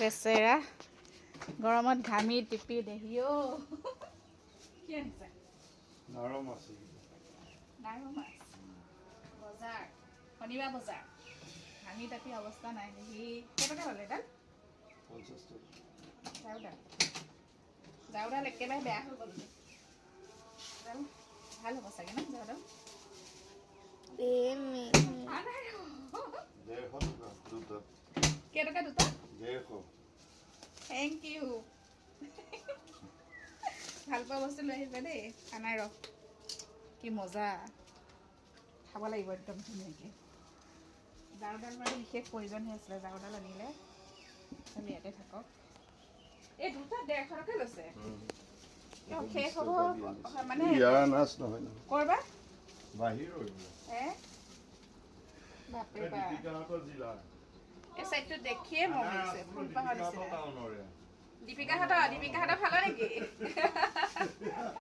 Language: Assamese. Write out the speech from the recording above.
বেচেৰা গৰমত ঘামি টিপি দেহি কি আনিছে নাৰো মাছ বজাৰ শনিবাৰ বজাৰ ঘামি তাপি অৱস্থা নাই দেহি কেইটকা ল'লে এডাল 50 টকা জাউডাল একেবাৰে বেয়া হৈ গ'ল এডাল ভাল হ'ব চাগে ন জাউডাল কেইটকা দুটা 150 থেংক ইউ ভাল পোৱা বস্তু লৈ আহিবা দেই আনাই ৰখ কি মজা খাব লাগিব একদম ধুনীয়াকৈ জাউডাল মানে বিশেষ প্ৰয়োজন হৈ আছিলে জাউডাল আনিলে আমি ইয়াতে থাকক এই দুটা 150 টকা লৈছে শেষ হ'ব মানে ইয়াৰ নাচ নহয় ন কৰবা বাহিৰৰ বাপৰে বা দীপিকাহঁতৰ জিলা এই চাইডটো দেখিয়ে মন গৈছে ফুলপাহৰ নিচিনা টাউনৰে দীপিকাহঁতৰ ভালো নেকি